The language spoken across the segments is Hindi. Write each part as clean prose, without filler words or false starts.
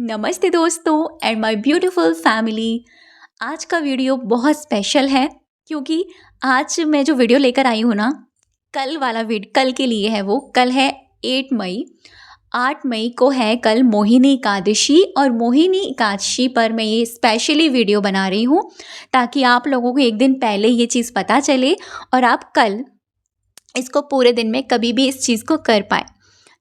नमस्ते दोस्तों एंड माय ब्यूटीफुल फैमिली। आज का वीडियो बहुत स्पेशल है क्योंकि आज मैं जो वीडियो लेकर आई हूँ ना, कल वाला वीडियो कल के लिए है। वो कल है 8 मई। 8 मई को है कल मोहिनी एकादशी और मोहिनी एकादशी पर मैं ये स्पेशली वीडियो बना रही हूँ ताकि आप लोगों को एक दिन पहले ये चीज़ पता चले और आप कल इसको पूरे दिन में कभी भी इस चीज़ को कर पाएँ।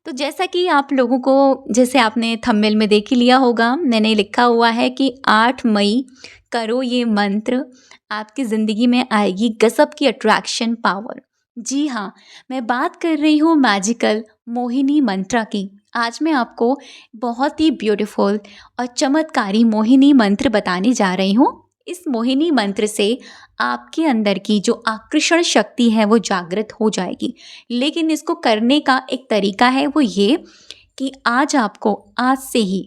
तो जैसा कि आप लोगों को, जैसे आपने थंबनेल में देख ही लिया होगा, मैंने लिखा हुआ है कि 8 मई करो ये मंत्र, आपकी ज़िंदगी में आएगी गज़ब की अट्रैक्शन पावर। जी हाँ, मैं बात कर रही हूँ मैजिकल मोहिनी मंत्र की। आज मैं आपको बहुत ही ब्यूटीफुल और चमत्कारी मोहिनी मंत्र बताने जा रही हूँ। इस मोहिनी मंत्र से आपके अंदर की जो आकर्षण शक्ति है वो जागृत हो जाएगी। लेकिन इसको करने का एक तरीका है, वो ये कि आज आपको आज से ही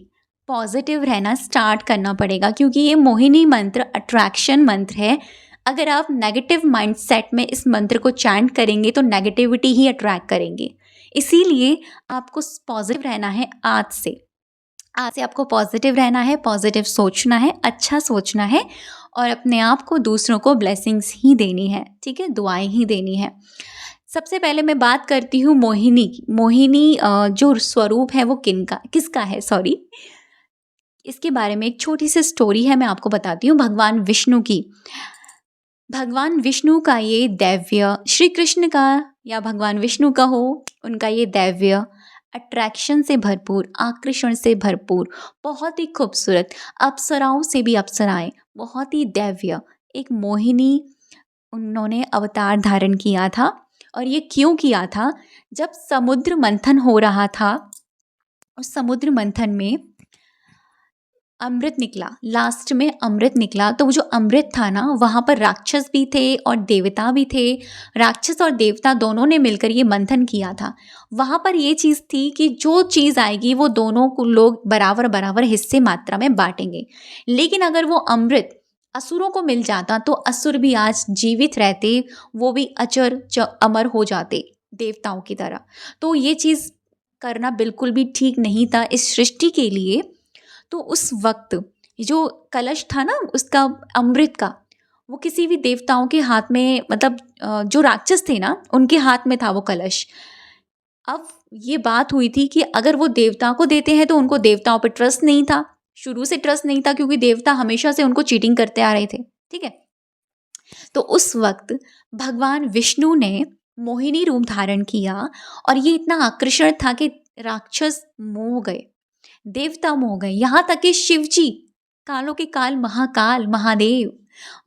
पॉजिटिव रहना स्टार्ट करना पड़ेगा क्योंकि ये मोहिनी मंत्र अट्रैक्शन मंत्र है। अगर आप नेगेटिव माइंडसेट में इस मंत्र को चैंट करेंगे तो नेगेटिविटी ही अट्रैक्ट करेंगे। इसीलिए आपको पॉजिटिव रहना है। आज से आपको पॉजिटिव रहना है, पॉजिटिव सोचना है, अच्छा सोचना है और अपने आप को, दूसरों को ब्लेसिंग्स ही देनी है। ठीक है, दुआएं ही देनी है। सबसे पहले मैं बात करती हूँ मोहिनी की। मोहिनी जो स्वरूप है वो किसका है, इसके बारे में एक छोटी सी स्टोरी है, मैं आपको बताती हूँ। भगवान विष्णु का ये दैव्य, श्री कृष्ण का या भगवान विष्णु का हो, उनका ये दैव्य अट्रैक्शन से भरपूर, आकर्षण से भरपूर, बहुत ही खूबसूरत, अप्सराओं से भी अप्सराएं, बहुत ही दैव्य एक मोहिनी उन्होंने अवतार धारण किया था। और ये क्यों किया था? जब समुद्र मंथन हो रहा था और समुद्र मंथन में अमृत निकला, लास्ट में अमृत निकला, तो वो जो अमृत था ना, वहाँ पर राक्षस भी थे और देवता भी थे। राक्षस और देवता दोनों ने मिलकर ये मंथन किया था। वहाँ पर ये चीज़ थी कि जो चीज़ आएगी वो दोनों को लोग बराबर बराबर हिस्से मात्रा में बांटेंगे। लेकिन अगर वो अमृत असुरों को मिल जाता तो असुर भी आज जीवित रहते, वो भी अमर हो जाते देवताओं की तरह। तो ये चीज़ करना बिल्कुल भी ठीक नहीं था इस सृष्टि के लिए। तो उस वक्त जो कलश था ना उसका, अमृत का, वो किसी भी देवताओं के हाथ में, मतलब जो राक्षस थे ना उनके हाथ में था वो कलश। अब ये बात हुई थी कि अगर वो देवताओं को देते हैं तो उनको देवताओं पर ट्रस्ट नहीं था, शुरू से ट्रस्ट नहीं था, क्योंकि देवता हमेशा से उनको चीटिंग करते आ रहे थे। ठीक है, तो उस वक्त भगवान विष्णु ने मोहिनी रूप धारण किया और ये इतना आकर्षण था कि राक्षस मोह गए, देवता मोह गए, यहाँ तक कि शिव जी, कालों के काल महाकाल महादेव,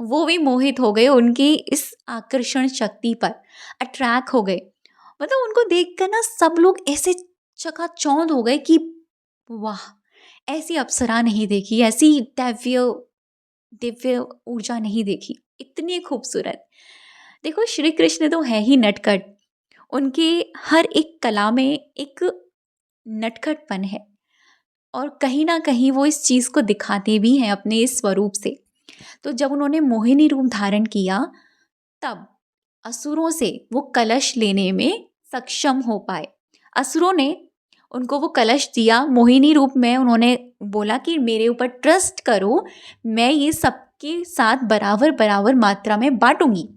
वो भी मोहित हो गए उनकी इस आकर्षण शक्ति पर, अट्रैक्ट हो गए। मतलब उनको देखकर ना सब लोग ऐसे चकाचौंध हो गए कि वाह, ऐसी अप्सरा नहीं देखी, ऐसी दिव्य दिव्य ऊर्जा नहीं देखी, इतनी खूबसूरत। देखो, श्री कृष्ण तो है ही नटखट, उनके हर एक कला में एक नटखटपन है और कहीं ना कहीं वो इस चीज़ को दिखाते भी हैं अपने इस स्वरूप से। तो जब उन्होंने मोहिनी रूप धारण किया तब असुरों से वो कलश लेने में सक्षम हो पाए। असुरों ने उनको वो कलश दिया मोहिनी रूप में, उन्होंने बोला कि मेरे ऊपर ट्रस्ट करो, मैं ये सबके साथ बराबर बराबर मात्रा में बांटूंगी,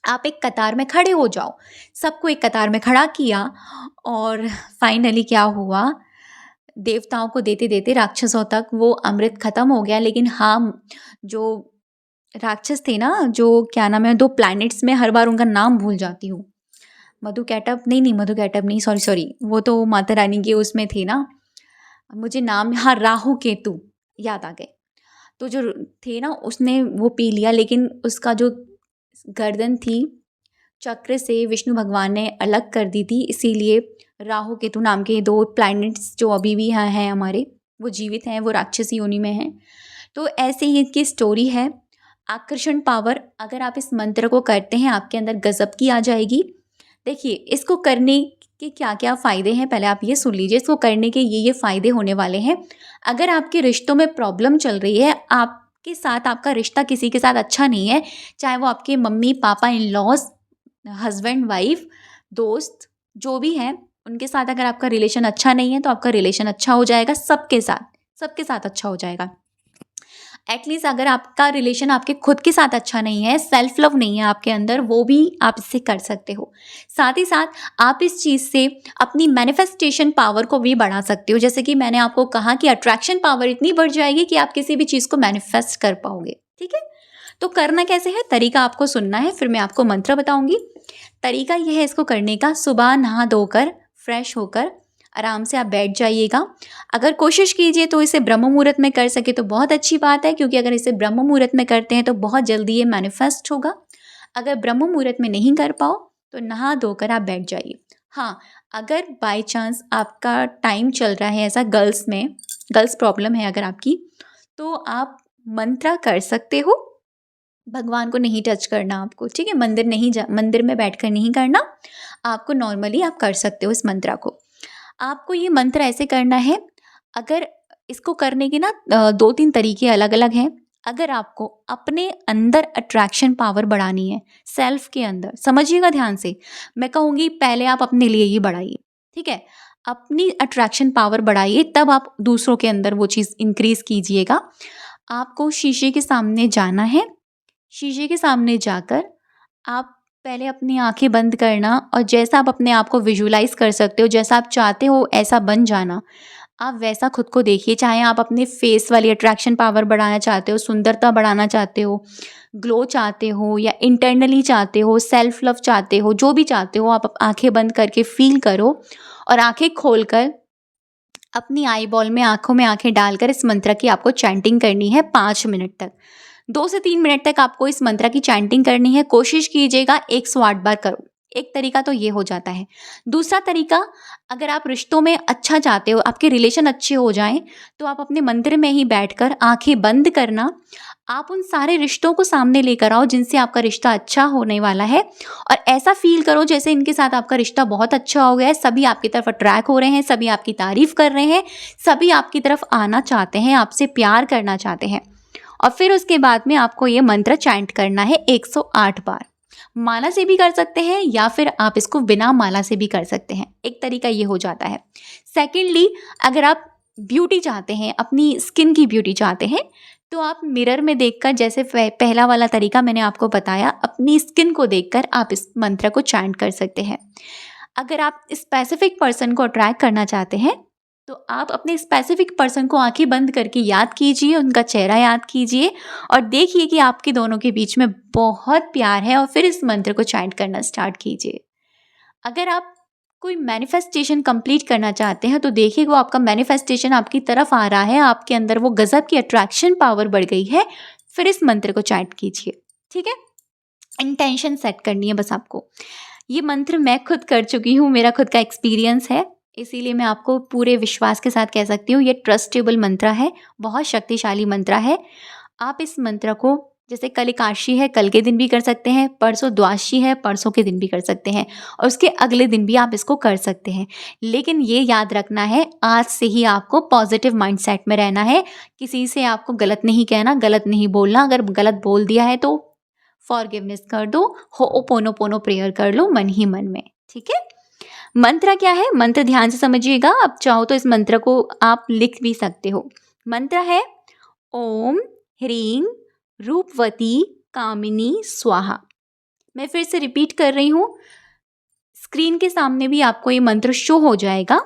आप एक कतार में खड़े हो जाओ। सबको एक कतार में खड़ा किया और फाइनली क्या हुआ, देवताओं को देते देते राक्षसों तक वो अमृत खत्म हो गया। लेकिन हाँ, जो राक्षस थे ना, जो क्या नाम है, 2 प्लैनेट्स में हर बार उनका नाम भूल जाती हूँ, मधु कैटअप नहीं, सॉरी, वो तो माता रानी के उसमें थे ना, मुझे नाम, हाँ, राहु केतु याद आ गए। तो जो थे ना उसने वो पी लिया, लेकिन उसका जो गर्दन थी चक्र से विष्णु भगवान ने अलग कर दी थी, इसीलिए राहु केतु नाम के 2 प्लैनेट्स जो अभी भी यहाँ हैं हमारे, वो जीवित हैं, वो राक्षसी योनि में हैं। तो ऐसे ही इसकी स्टोरी है। आकर्षण पावर, अगर आप इस मंत्र को करते हैं आपके अंदर गजब की आ जाएगी। देखिए, इसको करने के क्या क्या फ़ायदे हैं, पहले आप ये सुन लीजिए। इसको करने के ये फ़ायदे होने वाले हैं। अगर आपके रिश्तों में प्रॉब्लम चल रही है, आपके साथ आपका रिश्ता किसी के साथ अच्छा नहीं है, चाहे वो आपके mummy papa, in laws, husband wife, दोस्त, जो भी हैं, उनके साथ अगर आपका रिलेशन अच्छा नहीं है तो आपका रिलेशन अच्छा हो जाएगा सबके साथ। सबके साथ अच्छा हो जाएगा। एटलीस्ट अगर आपका रिलेशन आपके खुद के साथ अच्छा नहीं है, सेल्फ लव नहीं है आपके अंदर, वो भी आप इससे कर सकते हो। साथ ही साथ आप इस चीज़ से अपनी मैनिफेस्टेशन पावर को भी बढ़ा सकते हो। जैसे कि मैंने आपको कहा कि अट्रैक्शन पावर इतनी बढ़ जाएगी कि आप किसी भी चीज़ को मैनिफेस्ट कर पाओगे। ठीक है, तो करना कैसे है, तरीका आपको सुनना है, फिर मैं आपको मंत्र बताऊंगी। तरीका यह है इसको करने का, सुबह नहा धोकर फ्रेश होकर आराम से आप बैठ जाइएगा। अगर कोशिश कीजिए तो इसे ब्रह्म मुहूर्त में कर सके तो बहुत अच्छी बात है, क्योंकि अगर इसे ब्रह्म मुहूर्त में करते हैं तो बहुत जल्दी ये मैनिफेस्ट होगा। अगर ब्रह्म मुहूर्त में नहीं कर पाओ तो नहा धोकर आप बैठ जाइए। हाँ, अगर बाय चांस आपका टाइम चल रहा है ऐसा, गर्ल्स प्रॉब्लम है अगर आपकी, तो आप मंत्र कर सकते हो। भगवान को नहीं टच करना आपको, ठीक है, मंदिर में बैठकर नहीं करना, आपको नॉर्मली आप कर सकते हो इस मंत्र को। आपको ये मंत्र ऐसे करना है, अगर इसको करने के ना 2-3 तरीके अलग अलग हैं। अगर आपको अपने अंदर अट्रैक्शन पावर बढ़ानी है, सेल्फ के अंदर, समझिएगा ध्यान से, मैं कहूँगी पहले आप अपने लिए ही बढ़ाइए। ठीक है, अपनी अट्रैक्शन पावर बढ़ाइए, तब आप दूसरों के अंदर वो चीज़ इंक्रीज कीजिएगा। आपको शीशे के सामने जाना है। शीशे के सामने जाकर आप पहले अपनी आंखें बंद करना, और जैसा आप अपने आप को विजुलाइज कर सकते हो, जैसा आप चाहते हो ऐसा बन जाना, आप वैसा खुद को देखिए। चाहे आप अपने फेस वाली अट्रैक्शन पावर बढ़ाना चाहते हो, सुंदरता बढ़ाना चाहते हो, ग्लो चाहते हो, या इंटरनली चाहते हो, सेल्फ लव चाहते हो, जो भी चाहते हो, आप आंखें बंद करके फील करो, और आंखें खोलकर अपनी आई बॉल में, आंखों में आंखें डालकर इस मंत्र की आपको चैंटिंग करनी है 5 मिनट तक। 2 से 3 मिनट तक आपको इस मंत्र की चैंटिंग करनी है। कोशिश कीजिएगा 108 बार करो। एक तरीका तो ये हो जाता है। दूसरा तरीका, अगर आप रिश्तों में अच्छा चाहते हो, आपके रिलेशन अच्छे हो जाएं, तो आप अपने मंदिर में ही बैठकर आंखें बंद करना, आप उन सारे रिश्तों को सामने लेकर आओ जिनसे आपका रिश्ता अच्छा होने वाला है, और ऐसा फील करो जैसे इनके साथ आपका रिश्ता बहुत अच्छा हो गया है। सभी आपकी तरफ अट्रैक्ट हो रहे हैं, सभी आपकी तारीफ कर रहे हैं, सभी आपकी तरफ आना चाहते हैं, आपसे प्यार करना चाहते हैं। और फिर उसके बाद में आपको ये मंत्र चैंट करना है 108 बार। माला से भी कर सकते हैं, या फिर आप इसको बिना माला से भी कर सकते हैं। एक तरीका ये हो जाता है। सेकेंडली, अगर आप ब्यूटी चाहते हैं, अपनी स्किन की ब्यूटी चाहते हैं, तो आप मिरर में देखकर, जैसे पहला वाला तरीका मैंने आपको बताया, अपनी स्किन को देखकर आप इस मंत्र को चैंट कर सकते हैं। अगर आप स्पेसिफिक पर्सन को अट्रैक्ट करना चाहते हैं, तो आप अपने स्पेसिफिक पर्सन को आंखें बंद करके याद कीजिए, उनका चेहरा याद कीजिए, और देखिए कि आपके दोनों के बीच में बहुत प्यार है, और फिर इस मंत्र को चैंट करना स्टार्ट कीजिए। अगर आप कोई मैनिफेस्टेशन कंप्लीट करना चाहते हैं, तो देखिए वो आपका मैनिफेस्टेशन आपकी तरफ आ रहा है, आपके अंदर वो गजब की अट्रैक्शन पावर बढ़ गई है, फिर इस मंत्र को चैंट कीजिए। ठीक है, इंटेंशन सेट करनी है बस आपको। ये मंत्र मैं खुद कर चुकी हूँ, मेरा खुद का एक्सपीरियंस है, इसीलिए मैं आपको पूरे विश्वास के साथ कह सकती हूँ ये ट्रस्टेबल मंत्र है, बहुत शक्तिशाली मंत्र है। आप इस मंत्र को, जैसे कल एकादशी है, कल के दिन भी कर सकते हैं, परसों द्वादशी है, परसों के दिन भी कर सकते हैं, और उसके अगले दिन भी आप इसको कर सकते हैं। लेकिन ये याद रखना है, आज से ही आपको पॉजिटिव माइंडसेट में रहना है। किसी से आपको गलत नहीं कहना, गलत नहीं बोलना। अगर गलत बोल दिया है तो फॉरगिवनेस कर दो, होओपोनोपोनो प्रेयर कर लो मन ही मन में। ठीक है, मंत्र क्या है, मंत्र ध्यान से समझिएगा। आप चाहो तो इस मंत्र को आप लिख भी सकते हो। मंत्र है ओम ह्रीं रूपवती कामिनी स्वाहा। मैं फिर से रिपीट कर रही हूँ, स्क्रीन के सामने भी आपको ये मंत्र शो हो जाएगा।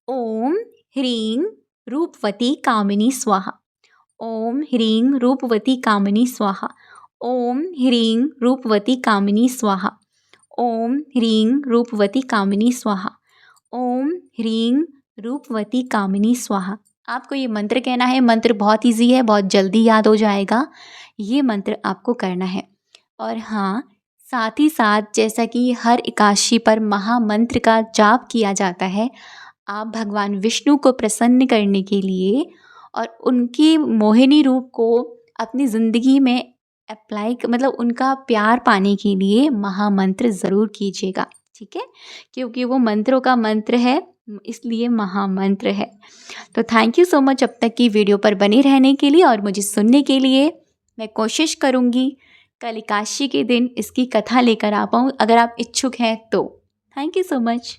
ओम ह्रीं रूपवती कामिनी स्वाहा। ओम ह्रीं रूपवती कामिनी स्वाहा। ओम ह्रीं रूपवती कामिनी स्वाहा। ओम ह्रीं रूपवती कामिनी स्वाहा। ओम ह्रीं रूपवती कामिनी स्वाहा। आपको ये मंत्र कहना है। मंत्र बहुत इजी है, बहुत जल्दी याद हो जाएगा। ये मंत्र आपको करना है। और हाँ, साथ ही साथ जैसा कि हर एकादशी पर महामंत्र का जाप किया जाता है, आप भगवान विष्णु को प्रसन्न करने के लिए और उनकी मोहिनी रूप को अपनी ज़िंदगी में अप्लाई, मतलब उनका प्यार पाने के लिए महामंत्र ज़रूर कीजिएगा। ठीक है, क्योंकि वो मंत्रों का मंत्र है, इसलिए महामंत्र है। तो थैंक यू सो मच अब तक की वीडियो पर बने रहने के लिए और मुझे सुनने के लिए। मैं कोशिश करूँगी कल एकादशी के दिन इसकी कथा लेकर आ पाऊँ, अगर आप इच्छुक हैं तो। Thank you so much.